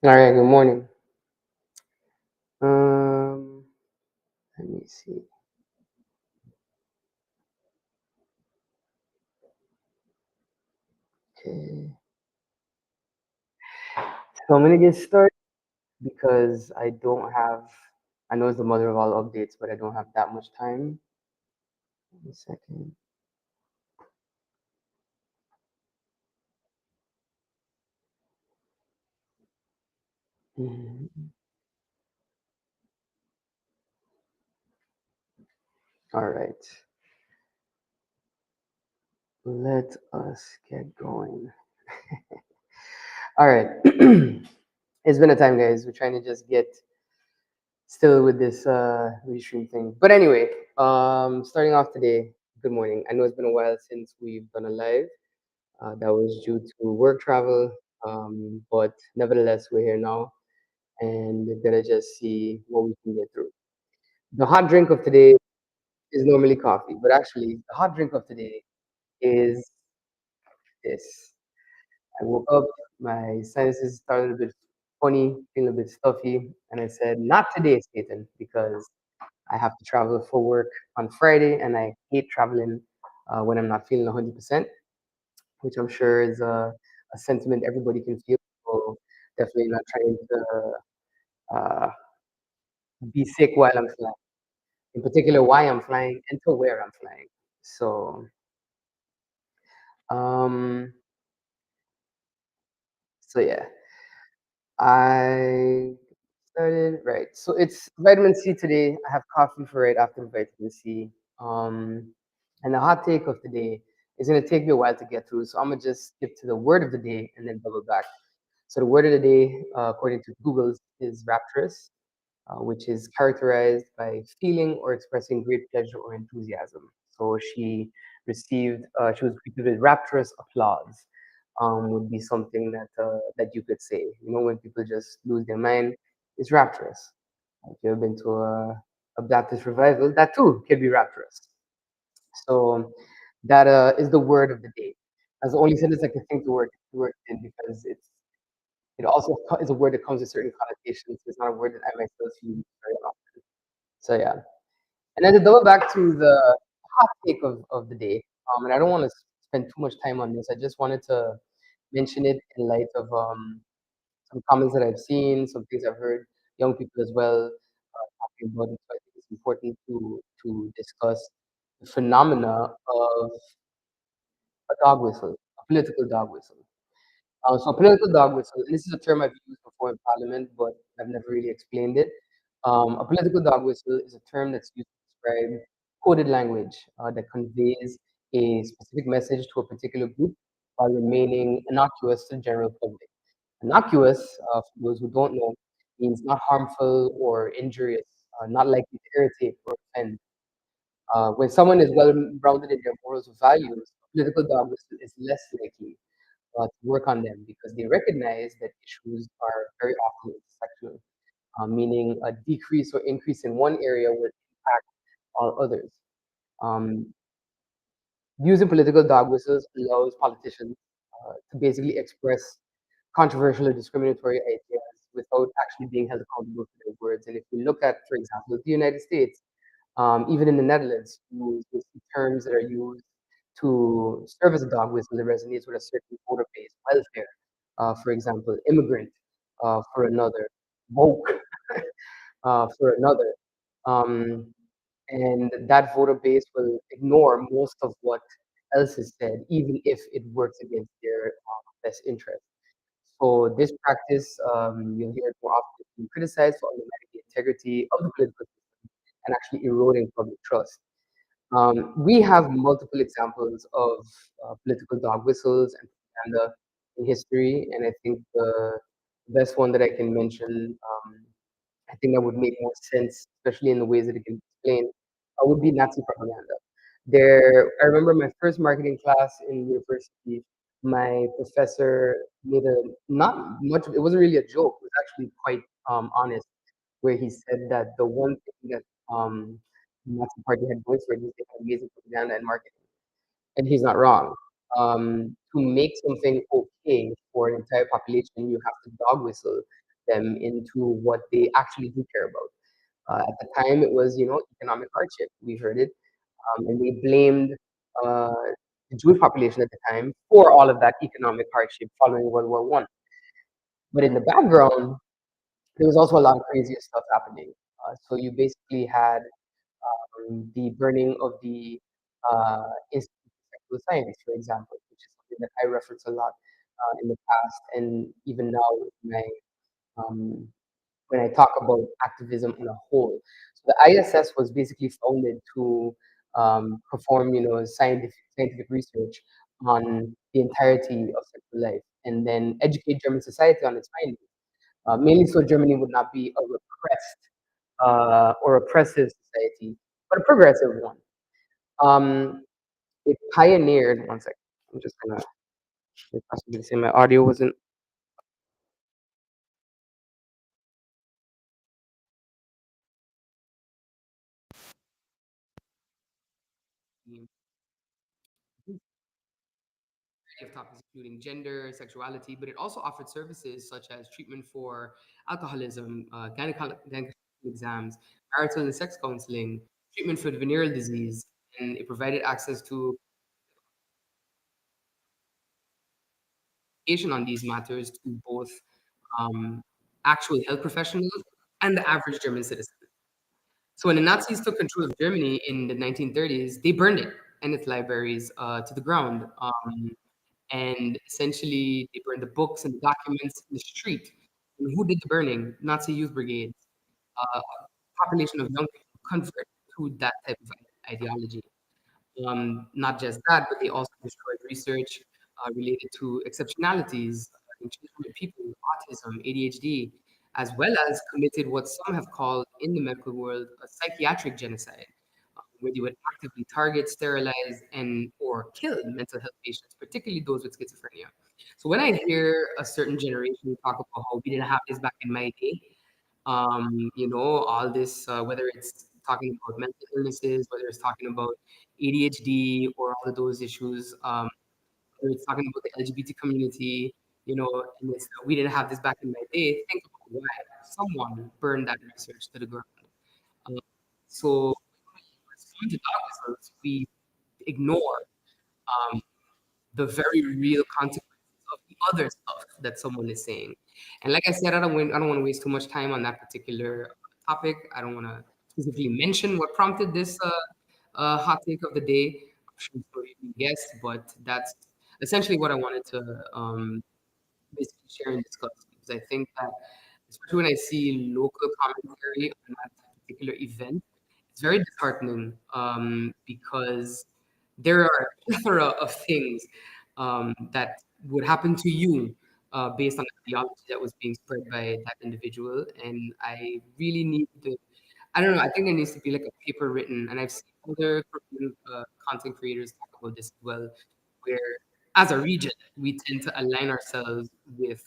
All right, good morning. Um, Let me see. Okay. So I'm gonna get started because I know it's the mother of all updates, but I don't have that much time. One second. Mhm. All right, let us get going. All right. It's been a time, guys. We're trying to just get still with this restream thing. But anyway, starting off today, good morning. I know it's been a while since we've done a live. That was due to work travel, but nevertheless, we're here now, and we're gonna just see what we can get through. The hot drink of today is normally coffee, but actually, the hot drink of today is this. I woke up, my sinuses started a bit funny, feeling a bit stuffy, and I said, "Not today, Satan," because I have to travel for work on Friday, and I hate traveling when I'm not feeling 100%, which I'm sure is a sentiment everybody can feel. So definitely not trying to uh, be sick while I'm flying. In particular, why I'm flying and to where I'm flying. So, um, so yeah, I started right. So it's vitamin C today. I have coffee for right after the vitamin C. Um, and the hot take of the day is gonna take me a while to get through. So I'm gonna just skip to the word of the day and then double back. So the word of the day, according to Google's, is rapturous, which is characterized by feeling or expressing great pleasure or enthusiasm. So she was greeted with rapturous applause. Would be something that you could say. You know, when people just lose their mind, it's rapturous. If you've ever been to a Baptist revival, that too can be rapturous. So that is the word of the day. That's the only sentence I can think to work in because it also is a word that comes with certain connotations. It's not a word that I myself use very often. So yeah. And then to double back to the hot take of the day, and I don't want to spend too much time on this. I just wanted to mention it in light of some comments that I've seen, some things I've heard, young people as well talking about it. So I think it's important to discuss the phenomena of a dog whistle, a political dog whistle. So political dog whistle, and this is a term I've used before in Parliament, but I've never really explained it. A political dog whistle is a term that's used to describe coded language that conveys a specific message to a particular group while remaining innocuous to the general public. Innocuous, for those who don't know, means not harmful or injurious, not likely to irritate or offend. When someone is well grounded in their morals or values, a political dog whistle is less likely to work on them because they recognize that issues are very often intersectional, meaning a decrease or increase in one area will impact all others. Um, Using political dog whistles allows politicians to basically express controversial or discriminatory ideas without actually being held accountable for their words. And if we look at, for example, the United States, even in the Netherlands, you see terms that are used to serve as a dog whistle that resonates with a certain voter base. Welfare, for example, immigrant, for another, woke, for another. Um, and that voter base will ignore most of what else is said, even if it works against their best interest. So this practice, you'll hear it more often being criticized for undermining the integrity of the political system and actually eroding public trust. We have multiple examples of political dog whistles and propaganda in history, and I think the best one that I can mention, I think that would make more sense, especially in the ways that it can be explained, would be Nazi propaganda. I remember my first marketing class in university. My professor made a not much. It wasn't really a joke. It was actually quite honest, where he said that the one thing that the Nazi Party had going for it was they had amazing propaganda and marketing, and he's not wrong. To make something okay for an entire population, you have to dog whistle them into what they actually do care about. At the time, it was economic hardship. We heard it, and they blamed uh, the Jewish population at the time for all of that economic hardship following World War One. But in the background, there was also a lot of crazier stuff happening. So you basically had the burning of the Institute of Sexual Science, for example, which is something that I reference a lot in the past, and even now with my um, when I talk about activism in a whole. So the ISS was basically founded to perform, scientific research on the entirety of sexual life, and then educate German society on its findings. Mainly so Germany would not be a repressed or oppressive society, but a progressive one. It pioneered. One second. I'm just gonna possibly say my audio wasn't. Of topics including gender, sexuality, but it also offered services such as treatment for alcoholism, gynecological exams, marital and sex counseling, treatment for venereal disease, and it provided access to education on these matters to both um, actual health professionals and the average German citizen. So when the Nazis took control of Germany in the 1930s, they burned it and its libraries to the ground. And essentially, they burned the books and the documents in the street. And who did the burning? Nazi youth brigades. A population of young people convert to that type of ideology. Not just that, but they also destroyed research related to exceptionalities in children and people with autism, ADHD, as well as committed what some have called in the medical world a psychiatric genocide, where they would actively target, sterilize, and or kill mental health patients, particularly those with schizophrenia. So when I hear a certain generation talk about how we didn't have this back in my day, all this, whether it's talking about mental illnesses, whether it's talking about ADHD or all of those issues, whether it's talking about the LGBT community, and it's, we didn't have this back in my day. Think about why someone burned that research to the ground. Um, so, respond to dog whistles, we ignore um, the very real consequences of the other stuff that someone is saying. And like I said, I don't want to waste too much time on that particular topic. I don't want to specifically mention what prompted this hot take of the day. I'm sure it's already been guessed, but that's essentially what I wanted to basically share and discuss. Because I think that, especially when I see local commentary on that particular event, it's very disheartening because there are a plethora of things that would happen to you based on the ideology that was being spread by that individual. And I really need to, I don't know, I think there needs to be like a paper written, and I've seen other content creators talk about this as well, where as a region, we tend to align ourselves with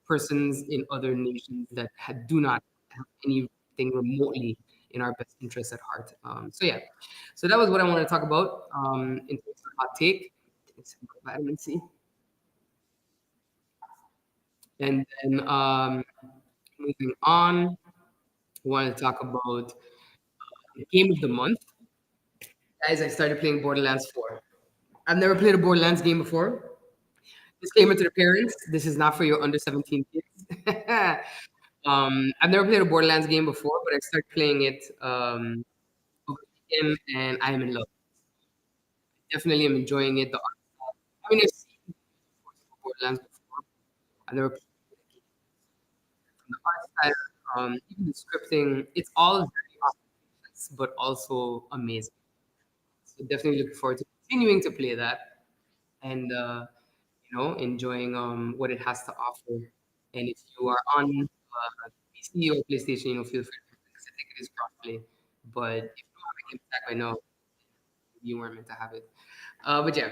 persons in other nations that do not have anything remotely in our best interest at heart. So yeah, so that was what I want to talk about in terms of hot take. It's vitamin C, and then moving on, I want to talk about the game of the month. Guys, I started playing Borderlands 4. I've never played a Borderlands game before. Disclaimer to the parents: this is not for your under 17 kids. I've never played a Borderlands game before, but I started playing it over the weekend, and I am in love. Definitely am enjoying it. The art style. I mean, I've seen Borderlands before. I've never played it. The art style, even the scripting, it's all very ostentatious, but also amazing. So definitely looking forward to continuing to play that and enjoying what it has to offer. And if you are on PC or PlayStation, feel free to because I think it is crossplay. But if you have a game tag, I know you weren't meant to have it. But yeah,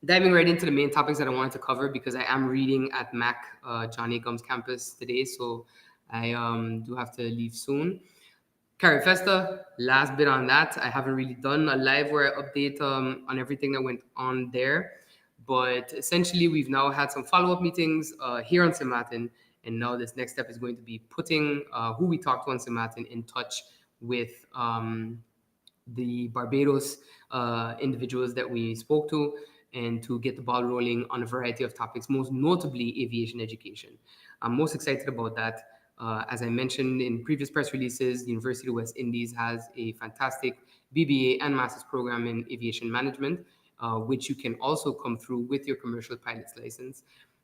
diving right into the main topics that I wanted to cover because I am reading at Mac John A. Gum's campus today, so I do have to leave soon. Carifesta, last bit on that. I haven't really done a live where I update on everything that went on there. But essentially, we've now had some follow up meetings here on St. Martin. And now this next step is going to be putting who we talked to on St. Martin in touch with the Barbados individuals that we spoke to and to get the ball rolling on a variety of topics, most notably aviation education. I'm most excited about that. As I mentioned in previous press releases, the University of West Indies has a fantastic BBA and master's program in aviation management, which you can also come through with your commercial pilot's license.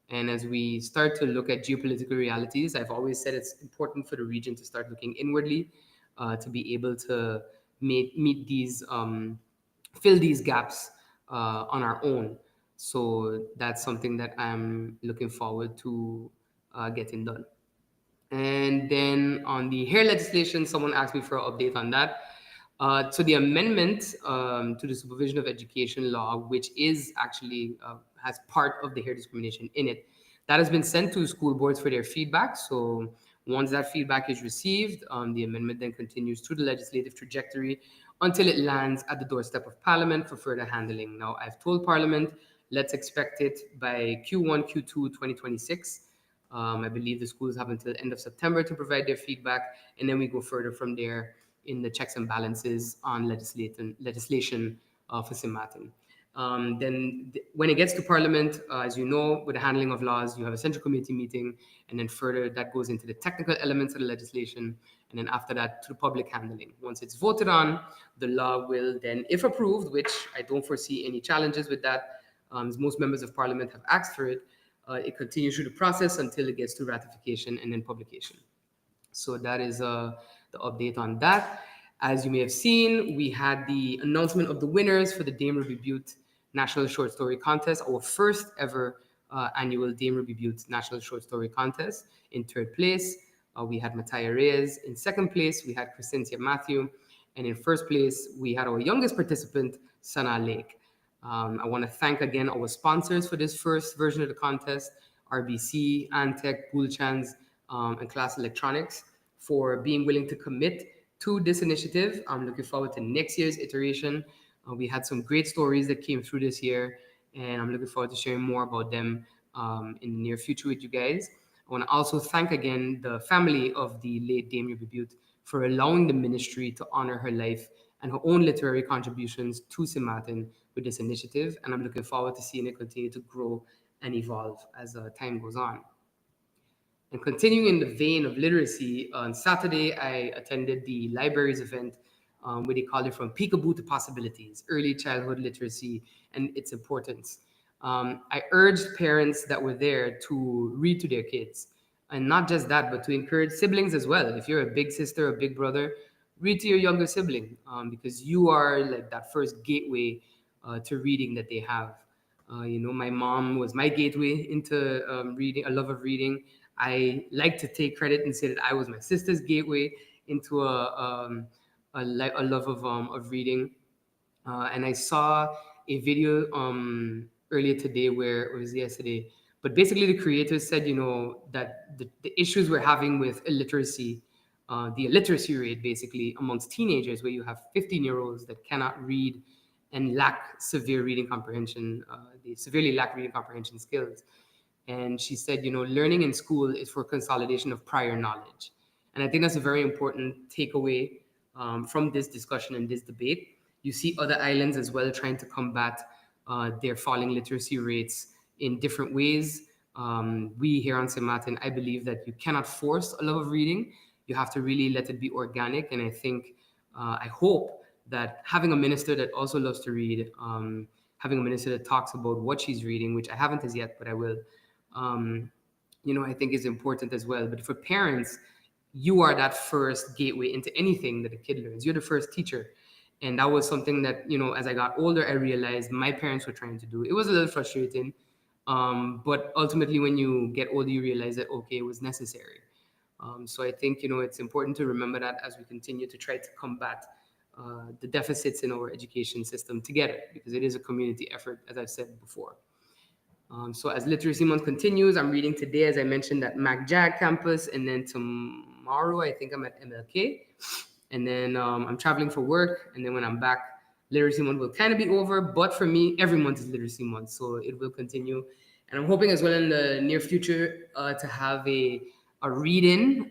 And as we start to look at geopolitical realities, I've always said it's important for the region to start looking inwardly to be able to meet these, fill these gaps on our own. So that's something that I'm looking forward to getting done. And then on the hair legislation, someone asked me for an update on that. So the amendment to the supervision of education law, which is actually has part of the hair discrimination in it, that has been sent to school boards for their feedback. So once that feedback is received, the amendment then continues through the legislative trajectory until it lands at the doorstep of Parliament for further handling. Now, I've told Parliament, let's expect it by Q1, Q2 2026. I believe the schools have until the end of September to provide their feedback, and then we go further from there in the checks and balances on legislation for St. Martin. When it gets to Parliament, as you know, with the handling of laws, you have a central committee meeting, and then further that goes into the technical elements of the legislation, and then after that to the public handling. Once it's voted on, the law will then, if approved, which I don't foresee any challenges with that, as most members of Parliament have asked for it, it continues through the process until it gets to ratification and then publication. So that is the update on that. As you may have seen, we had the announcement of the winners for the Dame Ruby Butte National Short Story Contest, our first ever annual Dame Ruby Butte National Short Story Contest. In third place, we had Mattia Reyes. In second place, we had Crescencia Matthew. And in first place, we had our youngest participant, Sana Lake. I want to thank again our sponsors for this first version of the contest, RBC, Antec, Bullchans, and Class Electronics, for being willing to commit to this initiative. I'm looking forward to next year's iteration. We had some great stories that came through this year, and I'm looking forward to sharing more about them in the near future with you guys. I want to also thank again the family of the late Dame Ruby Butte for allowing the ministry to honor her life and her own literary contributions to St. Martin with this initiative. And I'm looking forward to seeing it continue to grow and evolve as time goes on. And continuing in the vein of literacy, on Saturday I attended the libraries event where they called it From Peekaboo to Possibilities, Early Childhood Literacy and Its Importance. I urged parents that were there to read to their kids. And not just that, but to encourage siblings as well. If you're a big sister or big brother, read to your younger sibling because you are like that first gateway to reading that they have. My mom was my gateway into reading, a love of reading. I like to take credit and say that I was my sister's gateway into a love of reading. And I saw a video earlier today where it was yesterday, but basically the creators said, that the issues we're having with illiteracy the illiteracy rate basically amongst teenagers, where you have 15-year-olds that cannot read and lack severe reading comprehension, they severely lack reading comprehension skills. And she said, learning in school is for consolidation of prior knowledge. And I think that's a very important takeaway from this discussion and this debate. You see other islands as well trying to combat their falling literacy rates in different ways. We here on St. Martin, I believe that you cannot force a love of reading. You have to really let it be organic. And I think, I hope that having a minister that also loves to read, having a minister that talks about what she's reading, which I haven't as yet, but I will, um, I think is important as well. But for parents, you are that first gateway into anything that a kid learns. You're the first teacher. And that was something that, as I got older, I realized my parents were trying to do. It was a little frustrating. But ultimately, when you get older, you realize that, okay, it was necessary. So I think, it's important to remember that as we continue to try to combat the deficits in our education system together, because it is a community effort, as I've said before. So as Literacy Month continues, I'm reading today, as I mentioned, at MacJag campus, and then tomorrow I think I'm at MLK, and then I'm traveling for work, and then when I'm back, Literacy Month will kind of be over. But for me, every month is Literacy Month, so it will continue, and I'm hoping as well in the near future to have a read-in.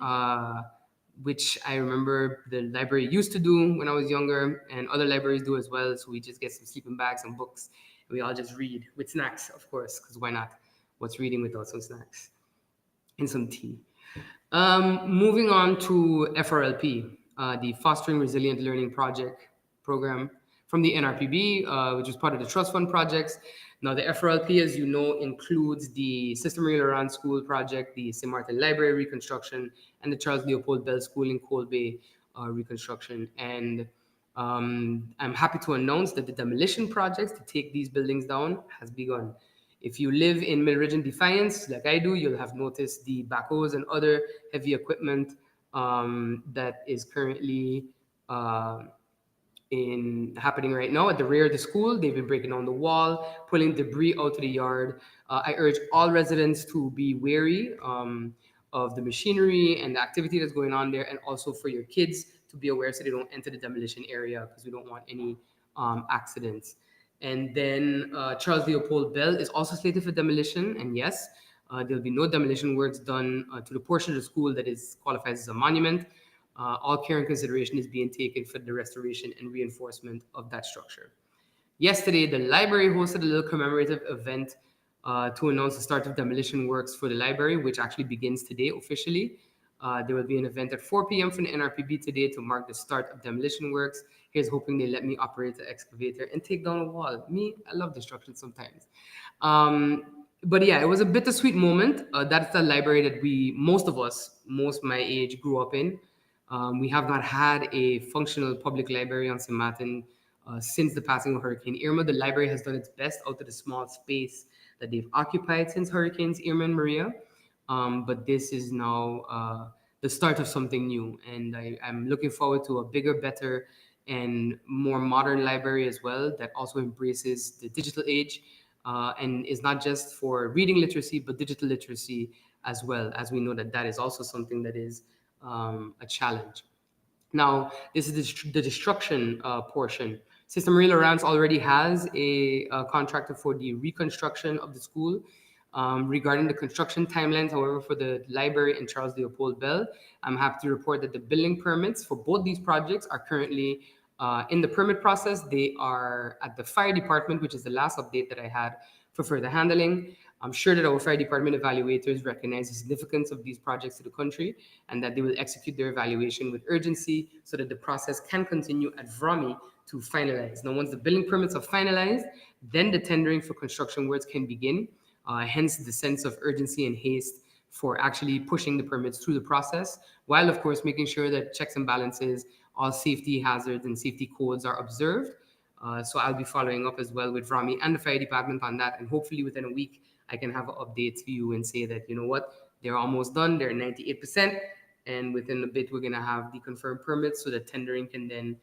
Which I remember the library used to do when I was younger, and other libraries do as well. So we just get some sleeping bags, some books, and we all just read with snacks, of course, because why not? What's reading without some snacks and some tea? Moving on to FRLP, the Fostering Resilient Learning Project program from the NRPB, which is part of the Trust Fund projects. Now, the FRLP, as you know, includes the Sister Marie Laurent School project, the St. Martin Library reconstruction, and the Charles Leopold Bell School in Cold Bay reconstruction. And I'm happy to announce that the demolition projects to take these buildings down has begun. If you live in Mid-Region Defiance, like I do, you'll have noticed the backhoes and other heavy equipment that is currently uh, in happening right now at the rear of the school. They've been breaking down the wall, pulling debris out to the yard. I urge all residents to be wary of the machinery and the activity that's going on there, and also for your kids to be aware so they don't enter the demolition area, because we don't want any accidents. And then Charles Leopold Bell is also slated for demolition. And yes, there'll be no demolition works done to the portion of the school that is qualifies as a monument. All care and consideration is being taken for the restoration and reinforcement of that structure. Yesterday, the library hosted a little commemorative event to announce the start of demolition works for the library, which actually begins today officially. There will be an event at 4 p.m. from the NRPB today to mark the start of demolition works. Here's hoping they let me operate the excavator and take down a wall. Me, I love destruction sometimes. But yeah, it was a bittersweet moment. That's the library that most of us, most my age, grew up in. We have not had a functional public library on St. Martin since the passing of Hurricane Irma. The library has done its best out of the small space that they've occupied since Hurricanes Irma and Maria. But this is now the start of something new. And I'm looking forward to a bigger, better, and more modern library as well that also embraces the digital age and is not just for reading literacy, but digital literacy as well, as we know that that is also something that is a challenge. Now, this is the destruction portion. Sister Marie Laurence already has a contractor for the reconstruction of the school. Regarding the construction timelines, however, for the library and Charles Leopold Bell, I'm happy to report that the building permits for both these projects are currently in the permit process. They are at the fire department, which is the last update that I had for further handling. I'm sure that our fire department evaluators recognize the significance of these projects to the country, and that they will execute their evaluation with urgency so that the process can continue at VROMI to finalize. Now, once the building permits are finalized, then the tendering for construction works can begin, hence the sense of urgency and haste for actually pushing the permits through the process, while of course making sure that checks and balances, all safety hazards and safety codes are observed. So I'll be following up as well with Rami and the fire department on that, and hopefully within a week I can have an update to you and say that, you know what, they're almost done, they're 98%, and within a bit we're gonna have the confirmed permits so that tendering can then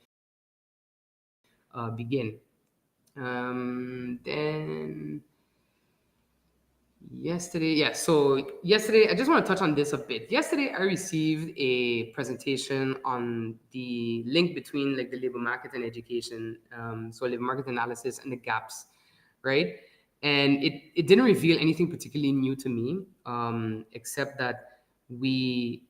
begin. Then Yesterday, yeah. So yesterday, I just want to touch on this a bit. Yesterday, I received a presentation on the link between like the labor market and education, so labor market analysis and the gaps, right? And it didn't reveal anything particularly new to me, except that we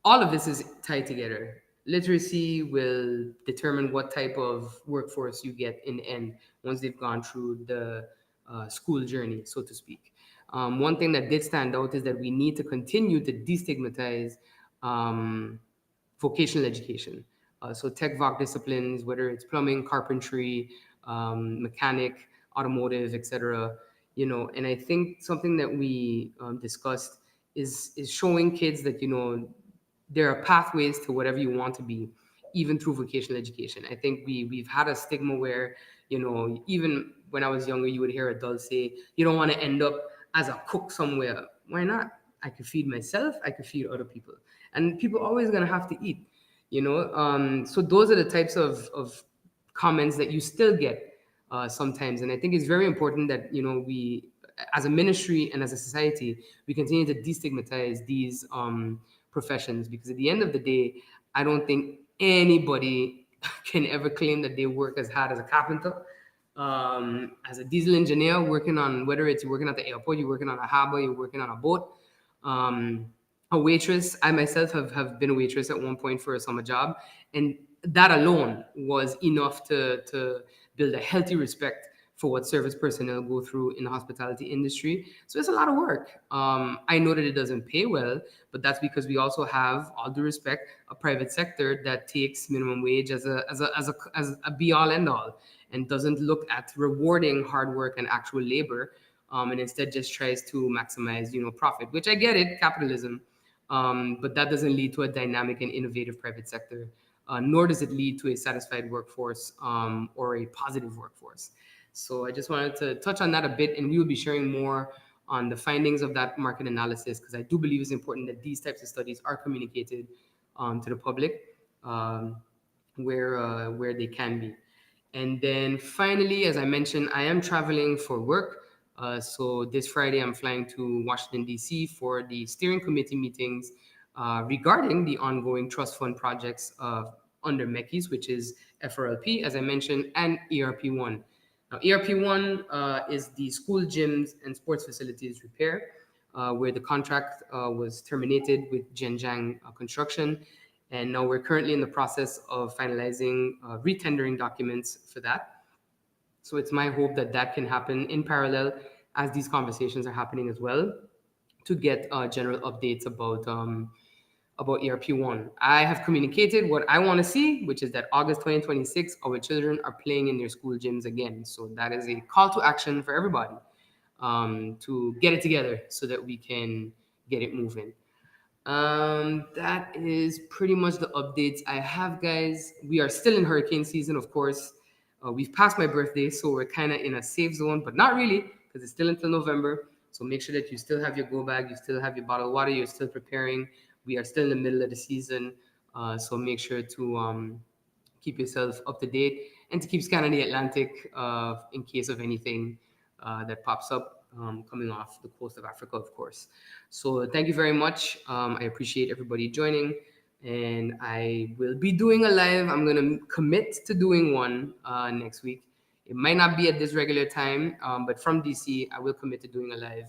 all of this is tied together. Literacy will determine what type of workforce you get in the end once they've gone through the school journey, so to speak. One thing that did stand out is that we need to continue to destigmatize um, vocational education. So tech voc disciplines, whether it's plumbing, carpentry, mechanic, automotive, etc. And I think something that we discussed is showing kids that there are pathways to whatever you want to be, even through vocational education. I think we've had a stigma where, even when I was younger, you would hear adults say, you don't want to end up as a cook somewhere. Why not? I could feed myself, I could feed other people. And people always gonna have to eat, so those are the types of comments that you still get sometimes. And I think it's very important that, we as a ministry and as a society, we continue to destigmatize these professions, because at the end of the day, I don't think anybody can ever claim that they work as hard as a carpenter, as a diesel engineer, working on, whether it's you're working at the airport, you're working on a harbor, you're working on a boat, um, a waitress. I myself have been a waitress at one point for a summer job, and that alone was enough to build a healthy respect for what service personnel go through in the hospitality industry. So it's a lot of work. I know that it doesn't pay well, but that's because we also have, all due respect, a private sector that takes minimum wage as a be all end all, and doesn't look at rewarding hard work and actual labor, and instead just tries to maximize, profit. Which I get it, capitalism, but that doesn't lead to a dynamic and innovative private sector, nor does it lead to a satisfied workforce, or a positive workforce. So I just wanted to touch on that a bit, and we will be sharing more on the findings of that market analysis, because I do believe it's important that these types of studies are communicated to the public, where they can be. And then finally, as I mentioned, I am traveling for work. So this Friday, I'm flying to Washington, D.C. for the steering committee meetings regarding the ongoing trust fund projects under MECYS, which is FRLP, as I mentioned, and ERP1. Now, ERP1 is the school gyms and sports facilities repair, where the contract was terminated with Zhenjiang Construction. And now we're currently in the process of finalizing retendering documents for that. So it's my hope that that can happen in parallel as these conversations are happening as well, to get general updates about ERP1. I have communicated what I want to see, which is that August 2026, our children are playing in their school gyms again. So that is a call to action for everybody, to get it together so that we can get it moving. That is pretty much the updates I have, guys. We are still in hurricane season, of course. We've passed my birthday, so we're kind of in a safe zone, but not really, because it's still until November. So make sure that you still have your go bag, you still have your bottled water, you're still preparing. We are still in the middle of the season, so make sure to keep yourself up to date and to keep scanning the Atlantic in case of anything that pops up coming off the coast of Africa, of course. So thank you very much. I appreciate everybody joining, and I will be doing a live. I'm gonna commit to doing one next week. It might not be at this regular time, but from DC, I will commit to doing a live,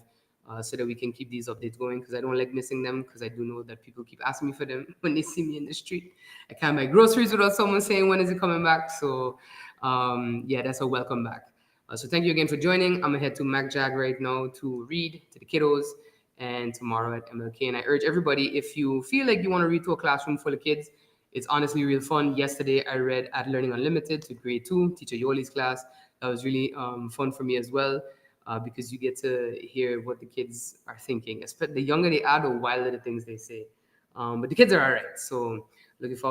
so that we can keep these updates going, because I don't like missing them, because I do know that people keep asking me for them when they see me in the street. I can't buy groceries without someone saying when is it coming back. So yeah, that's a welcome back. So thank you again for joining. I'm gonna head to MacJag right now to read to the kiddos, and tomorrow at MLK. And I urge everybody, if you feel like you want to read to a classroom full of kids, it's honestly real fun. Yesterday, I read at Learning Unlimited to grade 2, Teacher Yoli's class. That was really fun for me as well, because you get to hear what the kids are thinking. The younger they are, the wilder the things they say. But the kids are all right. So looking forward